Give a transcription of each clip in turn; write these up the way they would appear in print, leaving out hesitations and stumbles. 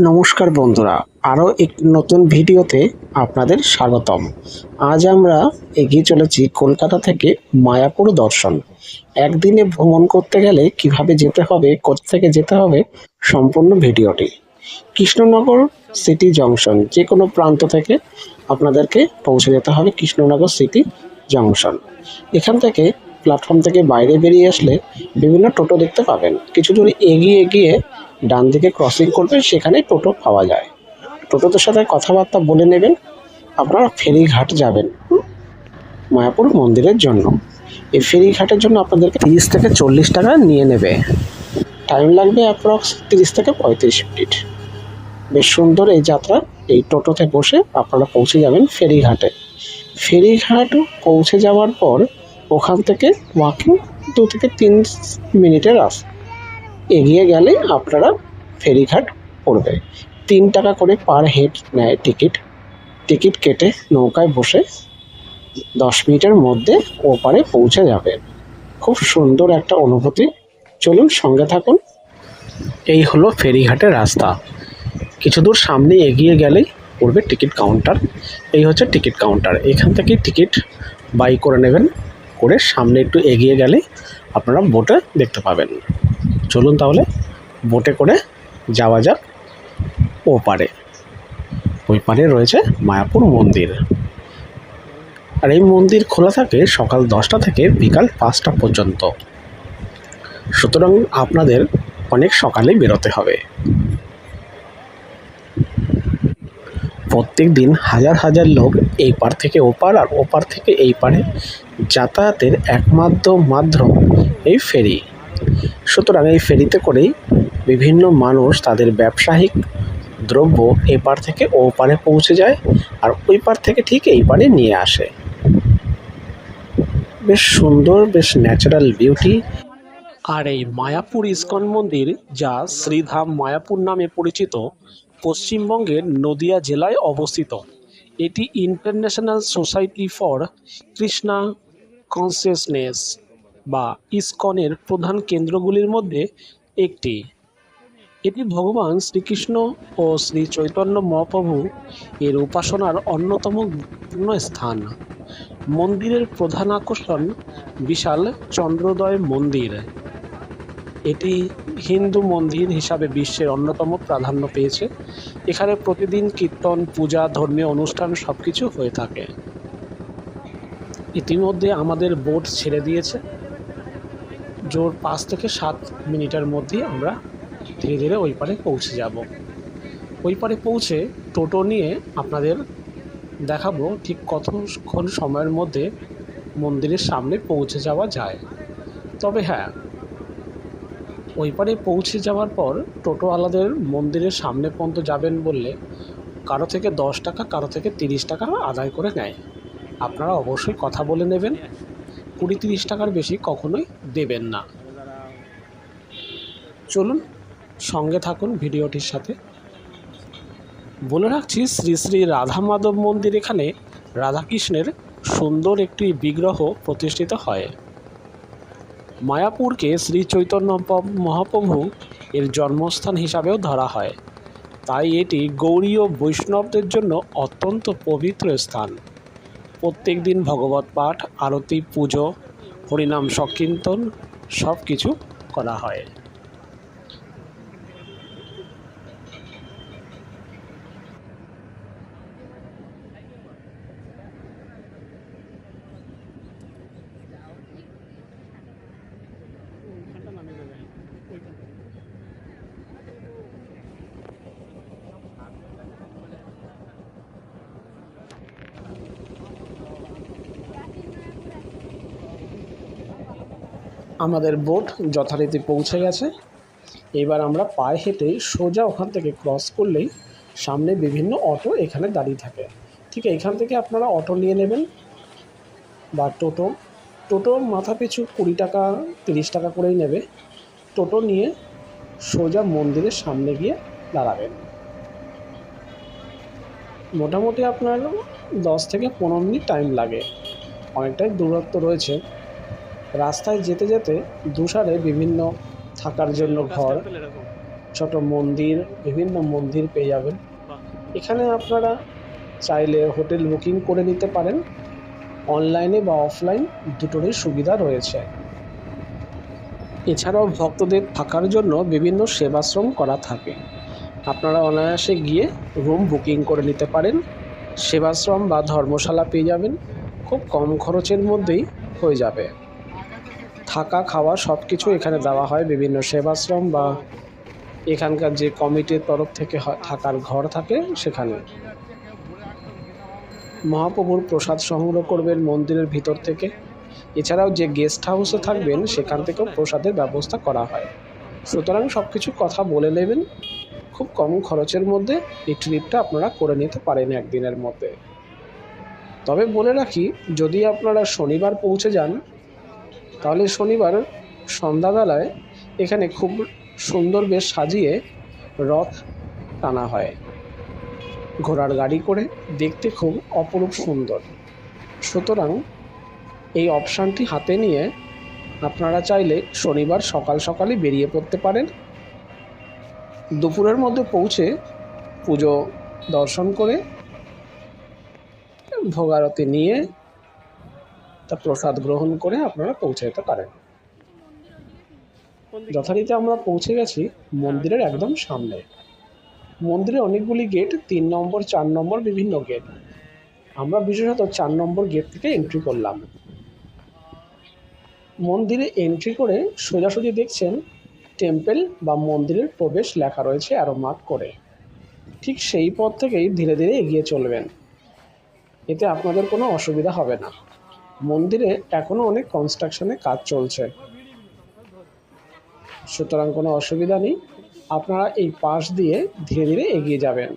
নমস্কার বন্ধুরা, আরও এক নতুন ভিডিওতে আপনাদের স্বাগতম। আজ আমরা এগিয়ে চলেছি কলকাতা থেকে মায়াপুর দর্শন। একদিনে ভ্রমণ করতে গেলে কিভাবে যেতে হবে, কোত্থেকে যেতে হবে, সম্পূর্ণ ভিডিওটি। কৃষ্ণনগর সিটি জংশন, যে কোনো প্রান্ত থেকে আপনাদেরকে পৌঁছে যেতে হবে কৃষ্ণনগর সিটি জংশন। এখান থেকে প্ল্যাটফর্ম থেকে বাইরে বেরিয়ে আসলে বিভিন্ন টোটো দেখতে পাবেন। কিছু দূর এগিয়ে গিয়ে ডান দিকে ক্রসিং করবেন, সেখানে টোটো পাওয়া যায়। টোটোদের সাথে কথাবার্তা বলে নেবেন। আপনারা ফেরিঘাট যাবেন মায়াপুর মন্দিরের জন্য। এই ফেরিঘাটের জন্য আপনাদেরকে 30 থেকে 40 টাকা নিয়ে নেবে। টাইম লাগবে অ্যাপ্রক্স 30 থেকে 35 মিনিট। বেশ সুন্দর এই যাত্রা। এই টোটোতে বসে আপনারা পৌঁছে যাবেন ফেরিঘাটে। ফেরিঘাট পৌঁছে যাওয়ার পর ওখান থেকে ওয়াকিং 2 থেকে 3 মিনিটের রাস্তা এগিয়ে গেলে আপনারা ফেরিঘাট পড়বে। 3 টাকা করে পার হেড নেয় টিকিট কেটে নৌকায় বসে 10 মিনিটের মধ্যে ওপারে পৌঁছে যাবে। খুব সুন্দর একটা অনুভূতি। চলুন সঙ্গে থাকুন। এই হলো ফেরিঘাটের রাস্তা। কিছু দূর সামনে এগিয়ে গেলেই পড়বে টিকিট কাউন্টার। এই হচ্ছে টিকিট কাউন্টার। এখান থেকে টিকিট বাই করে নেবেন। করে সামনে একটু এগিয়ে গেলেই আপনারা বোটে দেখতে পাবেন। চলুন তাহলে বোটে করে যাওয়া যাক ওপারে। ওই পারে রয়েছে মায়াপুর মন্দির। আর এই মন্দির খোলা থাকে সকাল 10টা থেকে বিকাল 5টা পর্যন্ত। সুতরাং আপনাদের অনেক সকালে বেরোতে হবে। প্রত্যেক দিন হাজার হাজার লোক এই পার থেকে ওপার আর ওপার থেকে এই পারে যাতায়াতের একমাত্র মাধ্যম এই ফেরি। সুতরাং এই ফেরিতে করেই বিভিন্ন মানুষ তাদের ব্যবসায়িক দ্রব্য এপার থেকে ও পারে পৌঁছে যায়, আর ওই পার থেকে ঠিক এই পারে নিয়ে আসে। বেশ সুন্দর, বেশ ন্যাচারাল বিউটি। আর এই মায়াপুর ইস্কন মন্দির, যা শ্রীধাম মায়াপুর নামে পরিচিত, পশ্চিমবঙ্গের নদিয়া জেলায় অবস্থিত। এটি international society for Krishna consciousness বা ইস্কনের প্রধান কেন্দ্রগুলির মধ্যে একটি। এটি ভগবান শ্রীকৃষ্ণ ও শ্রী চৈতন্য মহাপ্রভু এর উপাসনার অন্যতম গুরুত্বপূর্ণ স্থান। মন্দিরের প্রধান আকর্ষণ বিশাল চন্দ্রোদয় মন্দির। এটি হিন্দু মন্দির হিসাবে বিশ্বের অন্যতম প্রাধান্য পেয়েছে। এখানে প্রতিদিন কীর্তন, পূজা, ধর্মীয় অনুষ্ঠান সব কিছু হয়ে থাকে। ইতিমধ্যে আমাদের বোট ছেড়ে দিয়েছে। জোর 5 থেকে 7 মিনিটের মধ্যেই আমরা ধীরে ধীরে ওই পারে পৌঁছে যাব। ওই পারে পৌঁছে টোটো নিয়ে আপনাদের দেখাবো ঠিক কতক্ষণ সময়ের মধ্যে মন্দিরের সামনে পৌঁছে যাওয়া যায়। তবে হ্যাঁ, ওই পারে পৌঁছে যাওয়ার পর টোটোওয়ালাদের মন্দিরের সামনে পর্যন্ত যাবেন বললে কারো থেকে 10 টাকা, কারো থেকে 30 টাকা আদায় করে নেয়। আপনারা অবশ্যই কথা বলে নেবেন। 20-30 টাকার বেশি কখনোই দেবেন না। চলুন সঙ্গে থাকুন ভিডিওটির সাথে। বলে রাখছি, শ্রী শ্রী রাধা মাধব মন্দির, এখানে রাধাকৃষ্ণের সুন্দর একটি বিগ্রহ প্রতিষ্ঠিত হয়। মায়াপুরকে শ্রী চৈতন্য মহাপ্রভু এর জন্মস্থান হিসাবেও ধরা হয়। তাই এটি গৌড়ীয় বৈষ্ণবদের জন্য অত্যন্ত পবিত্র স্থান। প্রত্যেক দিন ভগবত পাঠ, আরতি, পুজো, হরিনাম সংকীর্তন সব কিছু করা হয়। আমাদের বোট যথারীতি পৌঁছে গেছে। এবার আমরা পায়ে হেঁটে সোজা ওখান থেকে ক্রস করলেই সামনে বিভিন্ন অটো এখানে দাঁড়িয়ে থাকে। ঠিক এইখান থেকে আপনারা অটো নিয়ে নেবেন বা টোটো মাথা পিছু 20 টাকা 30 টাকা করেই নেবে। টোটো নিয়ে সোজা মন্দিরের সামনে গিয়ে দাঁড়াবেন। মোটামুটি আপনার 10 থেকে 15 মিনিট টাইম লাগে। অনেকটাই দূরত্ব রয়েছে। রাস্তায় যেতে যেতে দুসারে বিভিন্ন থাকার জন্য ঘর, ছোট মন্দির, বিভিন্ন মন্দির পেয়ে যাবেন। এখানে আপনারা চাইলে হোটেল বুকিং করে নিতে পারেন, অনলাইনে বা অফলাইন দুটোরই সুবিধা রয়েছে। এছাড়াও ভক্তদের থাকার জন্য বিভিন্ন সেবাশ্রম করা থাকে, আপনারা অনায়াসে গিয়ে রুম বুকিং করে নিতে পারেন। সেবাশ্রম বা ধর্মশালা পেয়ে যাবেন, খুব কম খরচের মধ্যেই হয়ে যাবে। থাকা খাওয়া সব কিছু এখানে দেওয়া হয় বিভিন্ন সেবাশ্রম বা এখানকার যে কমিটির তরফ থেকে থাকার ঘর থাকে সেখানে। মহাপ্রভুর প্রসাদ সংগ্রহ করবেন মন্দিরের ভিতর থেকে, এছাড়াও যে গেস্ট হাউসে থাকবেন সেখান থেকেও প্রসাদের ব্যবস্থা করা হয়। সুতরাং সব কিছু কথা বলে নেবেন, খুব কম খরচের মধ্যে এই ট্রিপটা আপনারা করে নিতে পারেন একদিনের মধ্যে। তবে বলে রাখি, যদি আপনারা শনিবার পৌঁছে যান তাহলে শনিবার সন্ধ্যাবেলায় এখানে খুব সুন্দর বেশ সাজিয়ে রথ টানা হয় ঘোড়ার গাড়ি করে, দেখতে খুব অপরূপ সুন্দর। সুতরাং এই অপশানটি হাতে নিয়ে আপনারা চাইলে শনিবার সকাল সকালই বেরিয়ে পড়তে পারেন। দুপুরের মধ্যে পৌঁছে পুজো দর্শন করে ভোগারতি নিয়ে তা প্রসাদ গ্রহণ করে আপনারা পৌঁছে যেতে পারেন। যথারীতি আমরা পৌঁছে গেছি মন্দিরের একদম সামনে। মন্দিরে অনেকগুলি গেট, 3 নম্বর 4 নম্বর বিভিন্ন গেট। আমরা বিশেষত 4 নম্বর গেট থেকে এন্ট্রি করলাম। মন্দিরে এন্ট্রি করে সোজাসুজি দেখছেন টেম্পল বা মন্দিরের প্রবেশ লেখা রয়েছে অ্যারো মার্ক করে। ঠিক সেই পথ থেকেই ধীরে ধীরে এগিয়ে চলবেন, এতে আপনাদের কোনো অসুবিধা হবে না। মন্দিরে এখনও অনেক কনস্ট্রাকশনের কাজ চলছে, সুতরাং কোনো অসুবিধা নেই। আপনারা এই পাশ দিয়ে ধীরে ধীরে এগিয়ে যাবেন।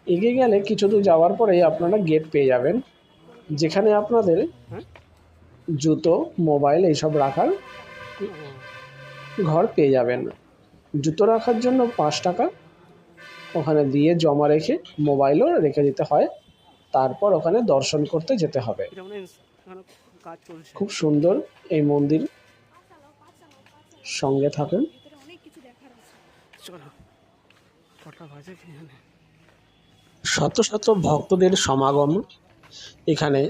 এগিয়ে গেলে কিছু দূর যাওয়ার পরেই আপনারা গেট পেয়ে যাবেন, যেখানে আপনাদের জুতো, মোবাইল এইসব রাখার ঘর পেয়ে যাবেন। জুতো রাখার জন্য 5 টাকা ওখানে দিয়ে জমা রেখে মোবাইলও রেখে দিতে হয়, তারপর ওখানে দর্শন করতে যেতে হবে। খুব সুন্দর এই মন্দির, সঙ্গে থাকুন। শত শত ভক্তদের সমাগম এখানে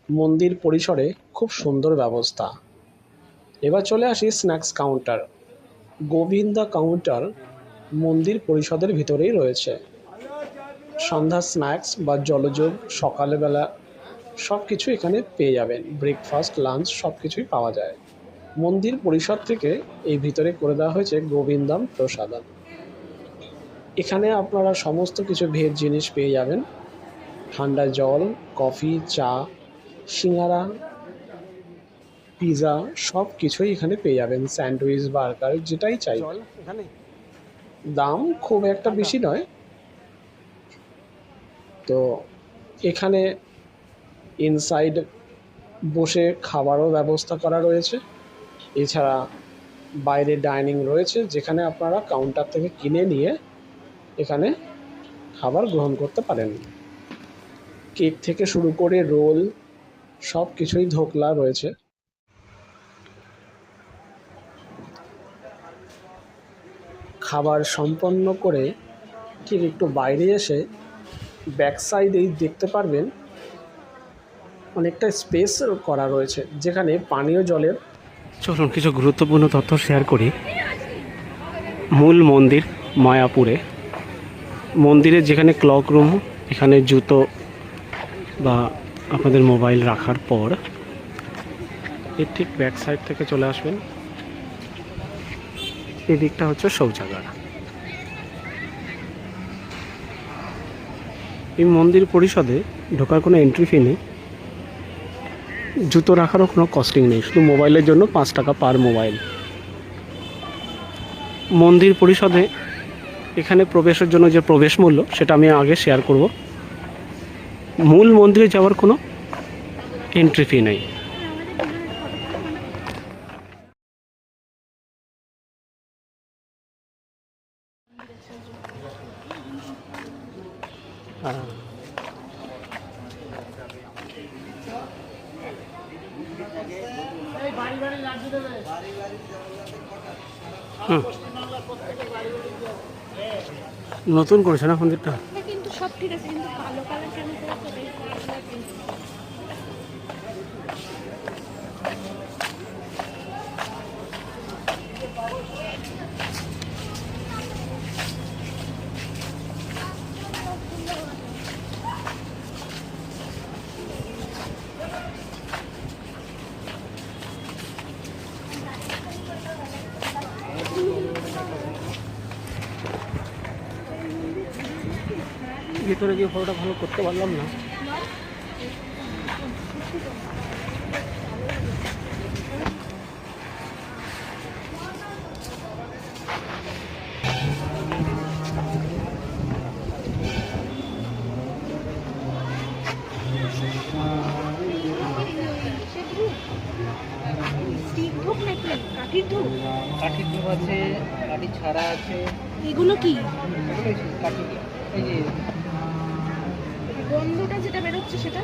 মন্দির পরিসরে, খুব সুন্দর ব্যবস্থা। এবার চলে আসি স্ন্যাক্স কাউন্টার। গোবিন্দা কাউন্টার মন্দির পরিষদের ভিতরেই রয়েছে। সন্ধ্যা স্ন্যাক্স বা জলযোগ, সকালবেলা সব কিছু এখানে পেয়ে যাবেন। ব্রেকফাস্ট, লাঞ্চ সব কিছুই পাওয়া যায়। মন্দির পরিষদ থেকে এই ভিতরে করে দেওয়া হয়েছে গোবিন্দাম প্রসাদম। এখানে আপনারা সমস্ত কিছু ভেজ জিনিস পেয়ে যাবেন, ঠান্ডা জল, কফি, চা, সিঙ্গারা, পিৎজা সব কিছুই এখানে পেয়ে যাবেন। স্যান্ডউইচ, বার্গার যেটাই চাই। দাম খুব একটা বেশি নয়। তো এখানে ইনসাইড বসে খাবারও ব্যবস্থা করা রয়েছে। এছাড়া বাইরে ডাইনিং রয়েছে, যেখানে আপনারা কাউন্টার থেকে কিনে নিয়ে এখানে খাবার গ্রহণ করতে পারেন। কেক থেকে শুরু করে রোল সব কিছুই, ধোকলা রয়েছে। খাবার সম্পন্ন করে ঠিক একটু বাইরে এসে ব্যাক সাইডেই দেখতে পারবেন অনেকটা স্পেস করা রয়েছে, যেখানে পানীয় জলের। চলুন কিছু গুরুত্বপূর্ণ তথ্য শেয়ার করি। মূল মন্দির মায়াপুরে, মন্দিরের যেখানে ক্লক রুম, এখানে জুতো বা আপনাদের মোবাইল রাখার পর এর ঠিক ব্যাক সাইড থেকে চলে আসবেন। এই দিকটা হচ্ছে শৌচাগার। এই মন্দির পরিষদে ঢোকার কোনো এন্ট্রি ফি নেই, জুতো রাখারও কোনো কস্টিং নেই, শুধু মোবাইলের জন্য 5 টাকা পার মোবাইল। মন্দির পরিষদে এখানে প্রবেশের জন্য যে প্রবেশ মূল্য সেটা আমি আগে শেয়ার করব। মূল মন্দিরে যাওয়ার কোনো এন্ট্রি ফি নেই। নতুন করেছে না মন্দিরটা? এটা কিন্তু সব ঠিক আছে, কিন্তু কালো কালার কেন করেছে বেশ করা কিন্তু। ভিতরে গিয়ে ফটোটা ভালো করতে পারলাম না। স্টিক ধূপ নাকি কাঠির ধূপ? কাঠির ধূপ আছে, কাঠি ছাড়া আছে, এগুলো কি? এগুলো কাঠি। এই যে গন্ধটা যেটা বেরোচ্ছে সেটা